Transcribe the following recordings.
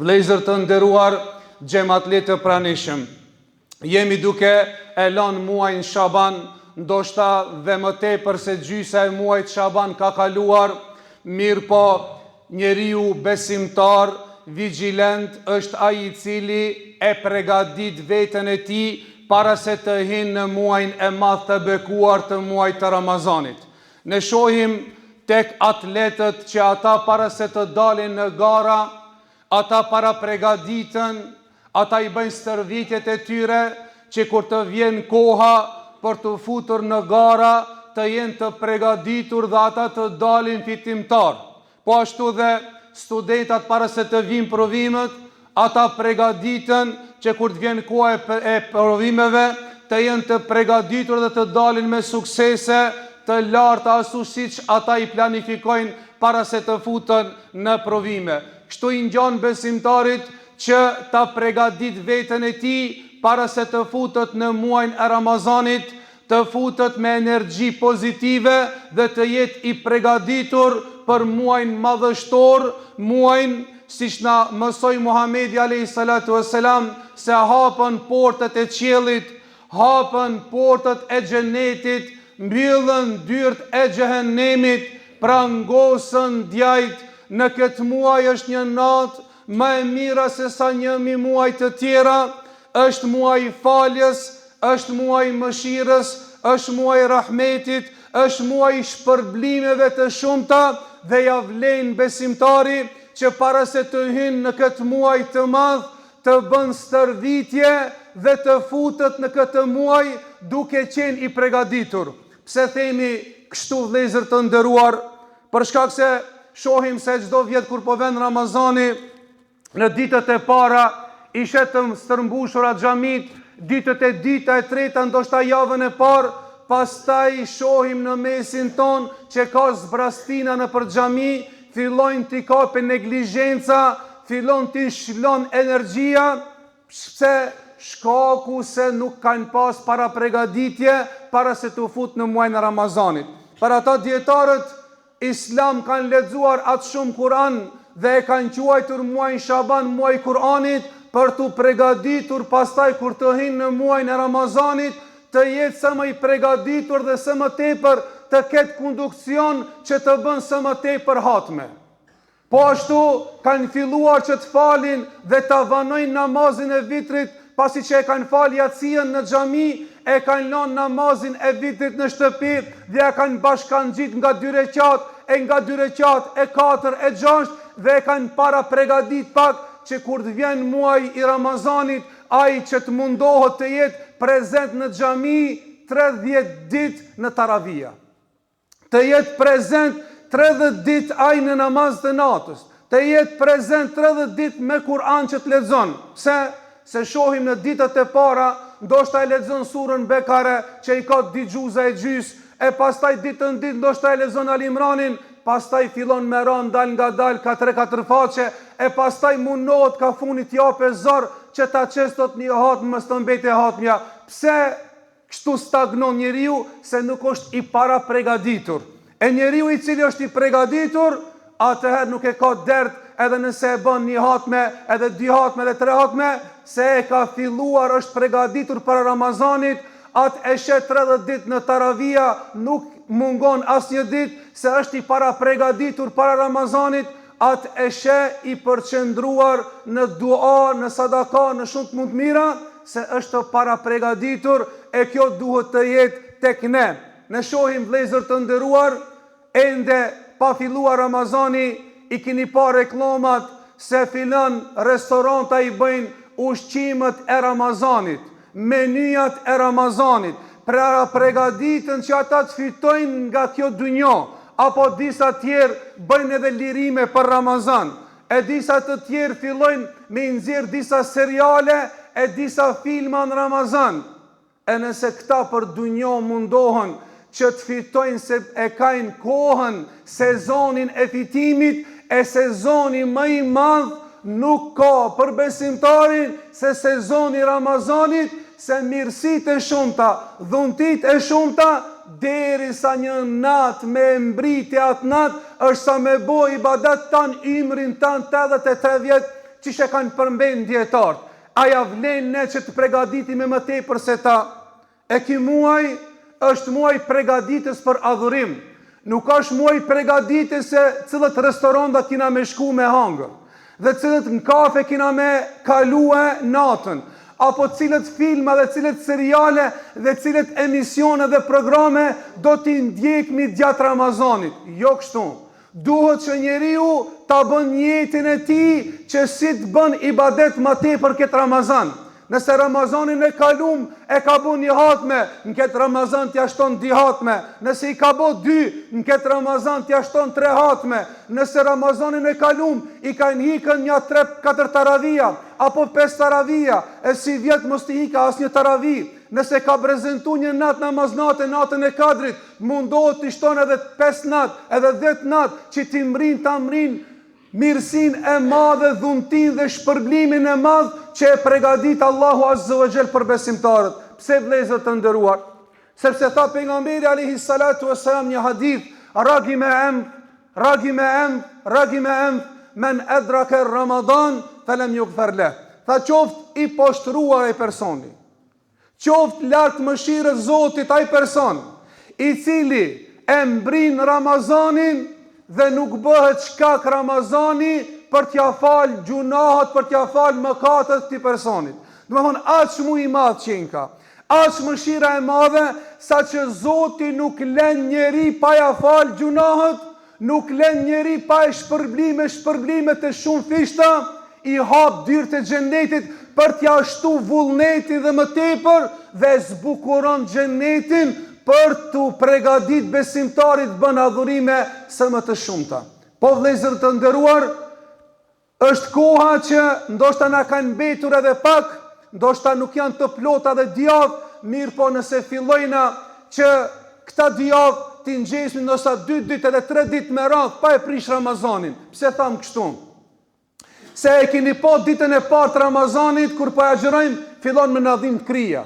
Vëllezër të nderuar, xhamatlit të pranishëm, jemi duke e lënë muajin Shaban, ndoshta dhe më tepër se gjysma e muajit Shaban ka kaluar, mirë po njeriu besimtar, vigjilent është ai i cili e përgatit veten e tij para se të hyjë në muajin e madh të bekuar të muajit të Ramazanit. Ne shohim tek atletët që ata para se të dalin në gara, ata para përgatiten, ata i bëjnë stërvitjet e tyre që kur të vjen koha për të futur në gara, të jenë të përgatitur dhe ata të dalin fitimtar. Po ashtu dhe studentat para se të vinë provimet, ata përgatiten që kur të vjen koha e provimeve, të jenë të përgatitur dhe të dalin me suksese të larta ashtu siç ata i planifikojnë para se të futen në provime. Kështu i ngjan besimtarit që ta përgatit veten e tij para se të futet në muajin e Ramazanit, të futet me energji pozitive dhe të jetë i përgatitur për muajin madhështor, muajin siç na mësoi Muhamedi alayhi salatu vesselam se hapën portët e qiellit, hapën portët e xhenetit, mbyllën dyert e xhehenemit, pra ngosën djajt. Në këtë muaj është një natë më e mira se sa 1000 muaj të tjera, është muaj i faljes, është muaj i mëshirës, është muaj i rahmetit, është muaj i shpërblimeve të shumta dhe ja vlen besimtari që para se të hynë në këtë muaj të madh, të bën stërvitje dhe të futet në këtë muaj duke qenë i përgatitur. Pse themi kështu vëllezër të nderuar? Për shkak se shohim se çdo vjet kur po vjen Ramazani, në ditët e para i shetëm stërmbushura xhamit, ditët e dyta e treta, ndoshta javën e parë, pastaj shohim në mesin ton që ka zbrastina në për xhami, fillojnë t'i kape neglizhenca, fillon t'i shlon energjia, pse shkaku se nuk kanë pas para përgatitje para se të fut në muajin e Ramazanit. Për ata dietarët Islam kanë lexuar atë shumë Kur'an dhe e kanë quajtur muajin Shaban muaj i Kur'anit për të përgatitur pastaj kur të hyjnë në muajin e Ramazanit të jetë sa më i përgatitur dhe sa më tepër të ketë konduksion që të bën sa më tepër hatme. Po ashtu kanë filluar që të falin dhe të vanojnë namazin e vitrit, pasi që e kanë falë yatsin në xhami, e kanë lënë namazin e vitrit në shtëpi dhe e kanë bashkangjit nga 2 rekat, nga 2 rekat, 4, 6 dhe e kanë para përgatit pak që kur të vjen muaj i Ramazanit, ai që të mundohet të jetë prezent në xhami 30 ditë në taravia. Të jetë prezent 30 ditë ai në namaz të natës. Të jetë prezent 30 ditë me Kur'an që të lexon. Se shohim në ditët e para, ndoshta e lexon surën Bekare që i ka digjuza e gjys, e pastaj ditën ditë ndoshta e lexon Al Imranin, pastaj fillon me ran dal nga dal 4 faqe, e pastaj mundohet ka funit jape zor që ta çestot një hatmë mos të mbetë hatmja. Pse kështu stagnon njeriu? Se nuk është i para përgatitur. E njeriu i cili është i përgatitur, atëherë nuk e ka dert edhe nëse e bën 1 hatme, edhe 2 hatme, edhe 3 hatme, se e ka filluar, është përgatitur para Ramazanit, atë e shet 30 ditë në taravia, nuk mungon asnjë ditë, se është i para përgatitur para Ramazanit, atë e shet i përqendruar në dua, në sadaka, në shumë të mund mira, se është para përgatitur, e kjo duhet të jetë tek ne. Ne shohim vëllezër të nderuar, ende pa filluar Ramazani, i keni pa reklamat se filan restoranta i bëjnë ushqimet e Ramazanit, menyjat e Ramazanit, pra përgatiten që ata të fitojnë nga kjo dunjë, apo disa tjerë bëjnë edhe lirime për Ramazan, e disa të tjerë fillojnë me nxjerr disa seriale e disa filma në Ramazan. E nëse këta për dunjë mundohen që të fitojnë se e kanë kohën, sezonin e fitimit, e sezoni më i madh nuk ka për besimtarin se sezoni Ramazanit, se mirësitë e shumta, dhuntit e shumta, derisa një natë me mbritje atë natë, është sa me bo ibadet tanë imrin tanë 83 vjetë çish e kanë përmend dietarët. A ja vlen ne që të përgatitemi më tepër se ta? E ky muaj është muaj përgatitjes për adhurim. Nuk është muaj përgatitjes se cilët restoranta kina me shku me hangër, dhe cilët në kafe kina me kalue natën, apo cilët filma dhe cilët seriale dhe cilët emisione dhe programe do t'i ndjekmi gjatë Ramazanit. Jo kështu. Duhet që njeriu ta bën jetën e tij që si të bën ibadet më tepër këtë Ramazan. Nëse Ramazanin e kalum e ka bu një hatme, në këtë Ramazan t'ja shton 2 hatme. Nëse i ka bu 2, në këtë Ramazan t'ja shton 3 hatme. Nëse Ramazanin e kalum i ka hikën një 3-4 taravia, apo 5 taravia, e si vjetë mos t'i hika as një taravi. Nëse ka prezentu një natë namaznate, natën e Kadrit, mundohet t'i shton edhe 5 natë, edhe 10 natë, që t'i mrin, ta mrin mirësin e madhe, dhuntin dhe shpërblimin e madh që e përgatit Allahu Azza wa Jall për besimtarët. Pse vëllezër të nderuar? Sepse tha pejgamberi alayhi salatu wassalam një hadith, ragime em, men edrake Ramadan, felem yughfar leh. Tha qoft i poshtruar e personi, qoft lartë mëshirës Zotit ai person, i cili e mbrin Ramazanin dhe nuk bëhet shkak Ramazani për t'ja falë gjunahat, për t'ja falë mëkatet të personit. Do të thonë, aq mu i madh që ka, aq mëshira e madhe, sa që Zoti nuk lën njeri pa ja falë gjunahat, nuk lën njeri pa e shpërblime të shumë fishta, i hap dyrët e xhenetit për t'ja shtu vullnetin dhe më tepër, dhe zbukuron xhenetin për t'u përgatit besimtarit bën adhurime së më të shumta. Po vëllezër të nderuar, është koha që ndoshta na kanë mbetur edhe pak, ndoshta nuk janë të plota dhe djavë, mirë po nëse fillojna që këta djavë t'i ngjesim ndoshta 2 ditë edhe 3 ditë me radhë pa e prish Ramazanin. Pse tham kështu? Se e keni po ditën e parë të Ramazanit, kur po agjerojmë, fillon me na dhimbë krija,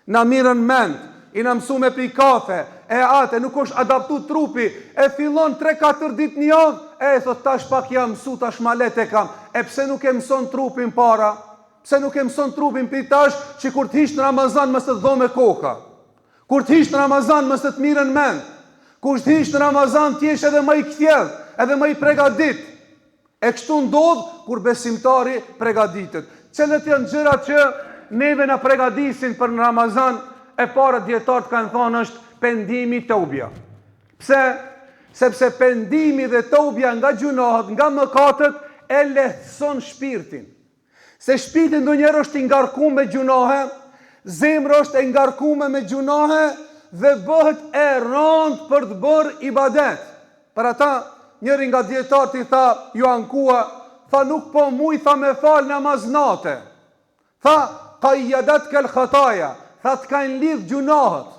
na mirën mend, i na mësu me pi kafe, e atë, nuk është adaptu trupi, e fillon 3-4 ditë një javë, e thot tash pak jam mësu, tash malet e kam, e pse nuk e mëson trupin para, pse nuk e mëson trupin pi tash, që kur t'hish në Ramazan mës të dhome koka, kur t'hish në Ramazan mës të mirën mend, kur t'hish në Ramazan t'jesh edhe më i kthjellë, edhe më i pregadit, e kështu ndodh kur besimtari pregaditet. Cilat janë gjërat që neve na pregadisin për në Ramazan? E para dietarët kanë thonë është pendimi tëubja. Pse? Sepse pendimi dhe tëubja nga gjunahet, nga mëkatet, e lehtëson shpirtin. Se shpirti ndonjëherë është i ngarkuar me gjunahe, zemra është e ngarkuar me gjunahe dhe bëhet e rëndë për të bërë ibadet. Për ata, njëri nga dietarët i tha, ju ankua, tha nuk po muj, tha me fal namaznate. Tha, qayyadat kel khataja. Tha të kanë lidh gjunahet.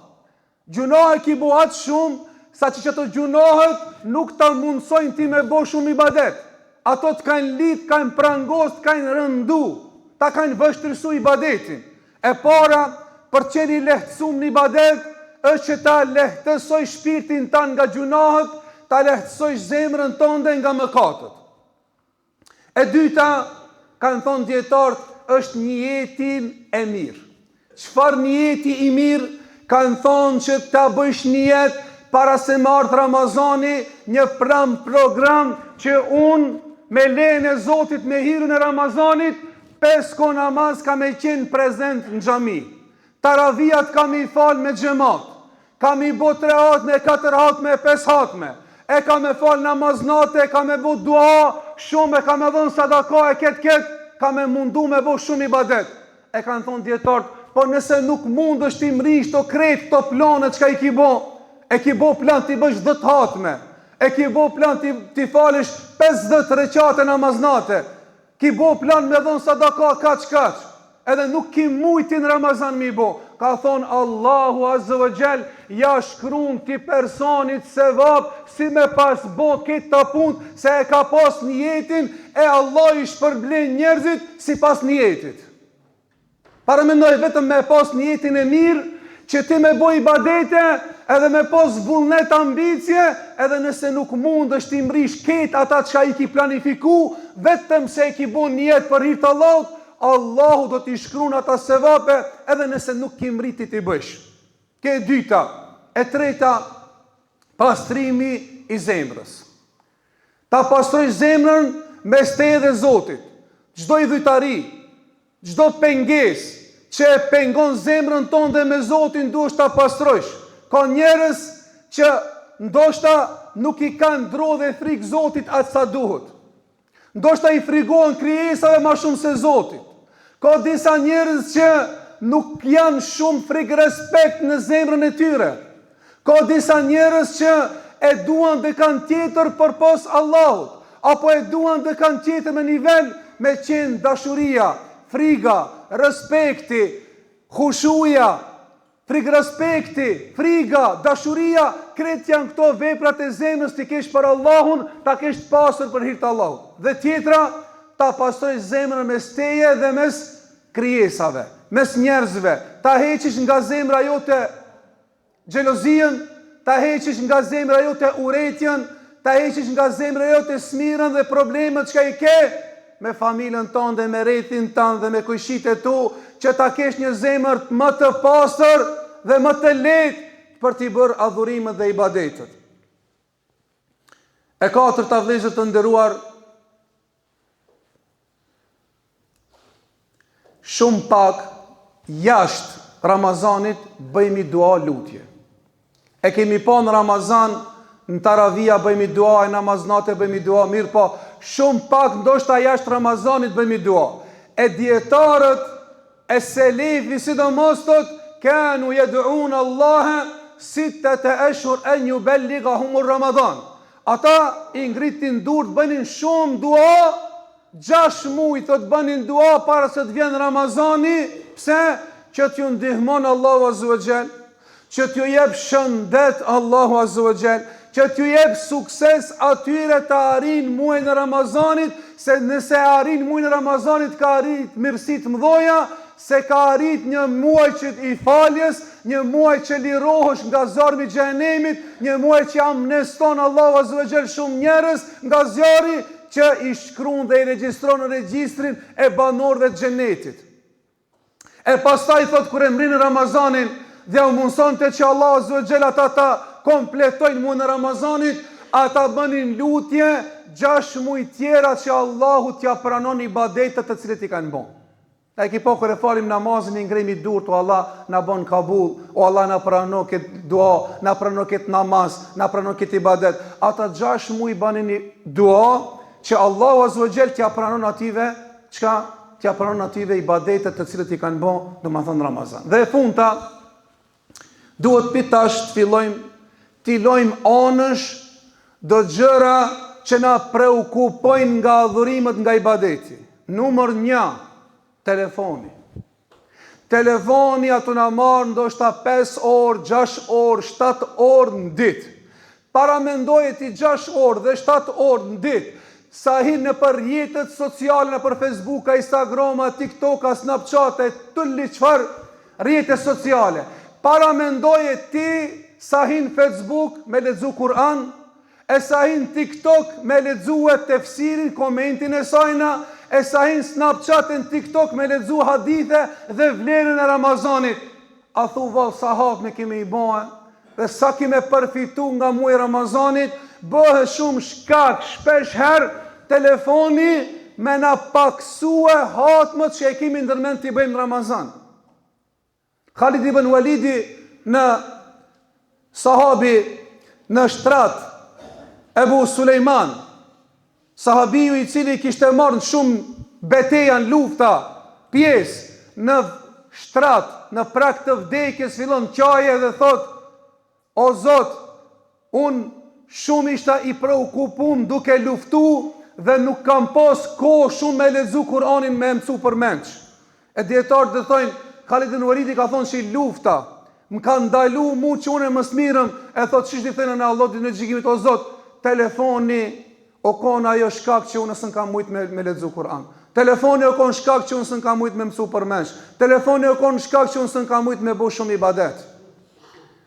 Gjunahet ki bo atë shumë, sa që të gjunahet nuk të mundësojnë ti me bo shumë ibadet. Ato të kanë lidh, kanë prangos, të kanë rëndu, ta kanë vështërsu ibadetin. E para, për qeni lehtësum në ibadet, është që ta lehtësoj shpirtin tanë nga gjunahet, ta lehtësoj zemrën tonë nga mëkatët. E dyta, kanë thonë dietarët, është një jetin e mirë. Çfarë njeti i mirë? Kanë thonë që ta bësh një jetë para se marrë Ramazani, një program që unë me lejen e Zotit, me hirën e Ramazanit, 5 kohë namaz kam e qenë prezent në xhami. Taravijat kam i falë me xhamat. Kam i bë 3 hatme, 4 hatme, 5 hatme. E kam e falë namaznate, kam e bë dua shumë, e kam e dhënë sadaka, e ketë, kam e mundu me bë shumë ibadet. E kanë thonë dietarët, po nëse nuk mund është ti mrish të kretë të planet që ka i ki bo, e ki bo plan të i bësh 10 hatme, e ki bo plan të i falish 50 reqate namaznate, ki bo plan me dhonë sadaka kaq, edhe nuk ki mujtin Ramazan mi bo. Ka thonë Allahu Azza wa Jall, ja shkruan ti personit sevap, si me pas bo këtë të punë, se e ka pas njetin, e Allah i shpërblen njerëzit si pas njetit. Para mendoj vetëm me pas një jetin e mirë, që ti me boj ibadete, edhe me pos vullnet ambicje, edhe nëse nuk mund është ti mrish ketë ata që i ki planifiku, vetëm se i ki bon një jetë për hir të Allahut, Allahu do t'i shkruan ata sevape, edhe nëse nuk ki mriti t'i bësh. Ke dyta. E treta, pastrimi i zemrës. Ta pastroj zemrën me steje dhe Zotit. Çdo idhujtari, çdo pengesë që e pengon zemrën tonë dhe me Zotin duhesh ta pastrojsh. Ka njerëz që ndoshta nuk i kanë dro dhe frikë Zotit atë sa duhet. Ndoshta i frikojnë krijesave më shumë se Zotit. Ka disa njerëz që nuk janë shumë frikë respekt në zemrën e tyre. Ka disa njerëz që e duan dhe kanë tjetër përpos Allahut, apo e duan dhe kanë tjetër me nivel me qenë dashuria, friga, respekti, khushuja, respekti, friga, dashuria, kretë janë këto veprat e zemrës t'i kesh për Allahun, ta kesh pasur për hir të Allahut. Dhe tjetra, ta pastroj zemrën mes teje dhe mes krijesave, mes njerëzve, ta heqish nga zemra jote xhelozien, ta heqish nga zemra jote urrëtitjen, ta heqish nga zemra jote smirën dhe problemet që i ke me familjen tonë dhe me rrethin tonë dhe me kujshitë tu, që ta kesh një zemër më të pastër dhe më të lehtë për t'i bërë adhurimet dhe ibadetet. E katërta, vëllezër të nderuar, shumë pak jashtë Ramazanit bëjmë dua lutje. E kemi pa në Ramazan, në taravia bëjmë dua, e namaznate bëjmë dua, mirë po, shumë pak ndoshta jashtë Ramazanit bëjmë dua. E dietarët e selefi sidomos thotë, kanu yad'un Allah sittata ashhur an yuballighahum Ramadan. Ata i ngritin durt, bënin shumë dua, 6 muaj thotë bënin dua para se të vjen Ramazani, pse? Që t'ju ndihmon Allahu Azza wa Jall, që t'ju jep shëndet Allahu Azza wa Jall, që t'ju jep sukses atyre të arin muajin e Ramazanit, se nëse arin muajin e Ramazanit ka arrit mirësit mëdhoja, se ka arrit një muaj që i faljes, një muaj që lirohesh nga zjarri i xhenemit, një muaj që amneston Allahu Azza wa Jall shumë njerëz nga zjarri, që i shkruan dhe i regjistron në regjistrin e banorëve të xhenetit. E pastaj thot, kur e mrinë Ramazanin dhe u mundsonte që Allahu Azza wa Jall ata ta kompletojnë muajin e Ramazanit, ata bënin lutje 6 muaj tjera që Allahu t'ja pranon ibadetet të cilet i kanë bën. E ki po kur e falim namazin i ngremi durt, o Allah na bën kabul, o Allah na prano këtë dua, na prano këtë namaz, na prano këtë ibadet. Ata 6 muaj bënin dua që Allahu Azza wa Jall t'ja pranon ative, çka t'ja pranon ative ibadetet të cilet i kanë bën, domethënë Ramazan. Dhe e fundta, duhet pitash të t'i lojmë anësh do gjëra që na preokupojnë nga adhurimet, nga ibadeti. Numër 1, telefoni. Telefoni ato na marr ndoshta 5 orë, 6 orë, 7 orë në ditë. Para mendoje ti 6 orë dhe 7 orë në ditë, sa hin në për rrjetet sociale, në për Facebook, Instagram, TikTok, Snapchat, tulli çfarë rrjete sociale. Para mendoje ti sa hin Facebook me lexu Kur'an, e sa hin TikTok me lexu tefsirin, komentin e sajna, e sa hin Snapchatin, TikTok me lexu hadithe dhe vlerën e Ramazanit. A thu vallë sa hap me kemi i bëhe, dhe sa kime përfitu nga muaj Ramazanit, bëhe shumë shkak, shpesh herë telefoni me na paksue hatmët që e kemi ndërmend t'i bëjmë Ramazan. Khalid ibn Walidi në sahabi në shtrat Ebu Sulejman, sahabiju i cili kishte marrë shumë beteja në lufta, pjesë në shtrat, në prak të vdekjes, fillon qaje dhe thot, o Zot, unë shumë ishta i preokupum duke luftu dhe nuk kam pas kohë shumë me lexu Kur'anin me mësu për menç. E dietarët dhe thojnë, Khalid ibn Walidi ka thonë që i lufta më ka ndalu mu që unë e më smirëm, e thot çish di thënë në Allah në gjikimit, o Zot, telefoni o kon ajo shkak që unë s'm kam mujt me lexu Kur'an. Telefoni o kon shkak që unë s'm kam mujt me mësu për menç. Telefoni o kon shkak që unë s'm kam mujt me bëu shumë ibadet.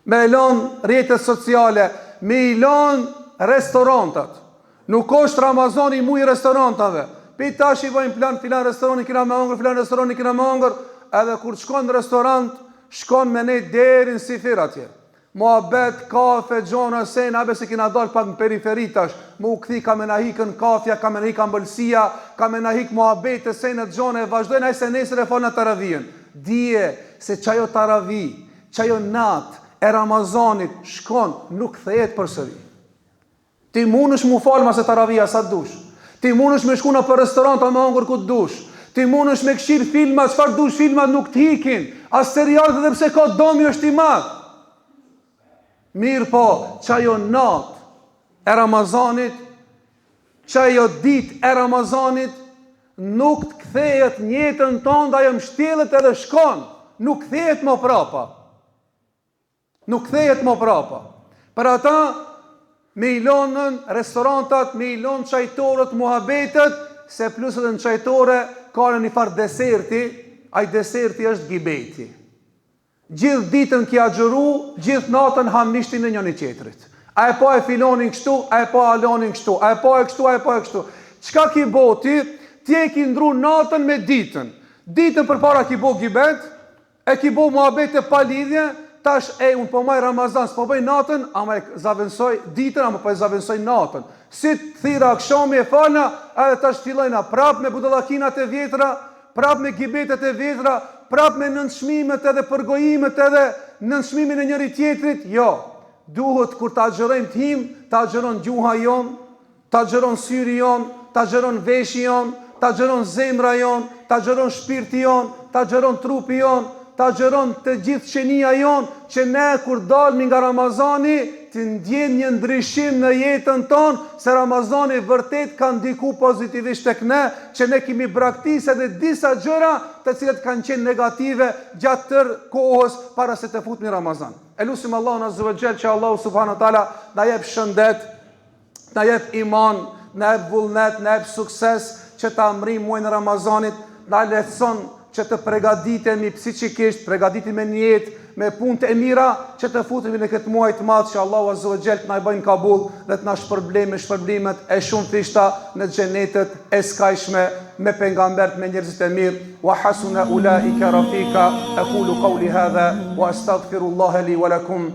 me elon rrjetet sociale, me elon restorantat. Nuk është Ramazani mu i restorantave. Pi tash i bëjmë plan, filan restorani kina me hongër, filan restorani kina me hongër, edhe kur shkon në restorant, shkon me ne deri në sifir atje. Muhabet, kafe, gjona, sena, abe se kina dalë pak në periferi tash, mu u këthi ka me na hikën kafja, ka me na hikën mbëlsia, ka me na hikë muhabet, sena, gjona, e vazhdojnë ajse nesër e falë në taravijën. Dije se qajo taravi, qajo nat e Ramazanit shkon, nuk thejet për sëri. Ti mund është mu falë ma se taravija sa dush. Ti mund është me shku në për restoranta me hongër ku të dush. Ti mund është me këshirë filmat, qëfar dush filmat nuk t'hikin. As serialet edhe pse ka domi është i madh. Mirë po, qajo nat e Ramazanit, qajo dit e Ramazanit, nuk të kthejet njetën tonë dhe ajo mshtjellet edhe shkon. Nuk kthejet më prapa. Nuk kthejet më prapa. Për ata, me ilonën restorantat, me ilonë qajtorët, muhabetet, se plusët në qajtore ka në një farë deserti, aj deserti është gibeti. Gjithë ditën kja gjëru, gjithë natën hamnishtin në njëni qetrit. A e po e filonin kështu, a e po alonin kështu, a e po e kështu, a e po e kështu. Qka ki boti, ti e ki ndru natën me ditën. Ditën për para ki bo gibet, e ki bo muhabete pa lidhje, tash unë po maj Ramazan, s'po bëj natën, ama e zavensoj ditën, ama po e zavensoj natën. Si të thira akshami e falna, edhe tash fillojna prap me budallakinat e vjetra, prap me gibetet e vjetra, prap me nënshmimet edhe përgojimet edhe nënshmimin e njëri tjetrit. Jo, duhet kur ta agjerojmë t'him, ta agjeron gjuha jon, ta agjeron syri jon, ta agjeron veshi jon, ta agjeron zemra jon, ta agjeron shpirti jon, ta agjeron trupi jon, ta agjeron të gjithë qenia jon, që ne kur dalmi nga Ramazani, të ndjen një ndryshim në jetën tonë, se Ramazani vërtet ka ndiku pozitivisht tek ne, që ne kemi braktisë edhe disa gjëra të cilat kanë qenë negative gjatë tërë kohës para se të futmi Ramazan. E lusim Allahun azza wa jall që Allahu subhanahu wa taala na jep shëndet, na jep iman, na jep vullnet, na jep sukses, që ta amrim muajin e Ramazanit, na lehtëson që të pregaditemi psiqikisht, pregaditemi në jetë, me punët e mira, që të futemi në këtë muaj të madh, që Allahu azza wa jall të na bëjnë kabul dhe të na shpërblej me shpërblimet e shumë thishta në xhenetet e skajshme me pejgambert, me njerëzit e mirë. Wa hasuna ulaika rafika. Aqulu qawli hadha wa astaghfirullaha li wa lakum.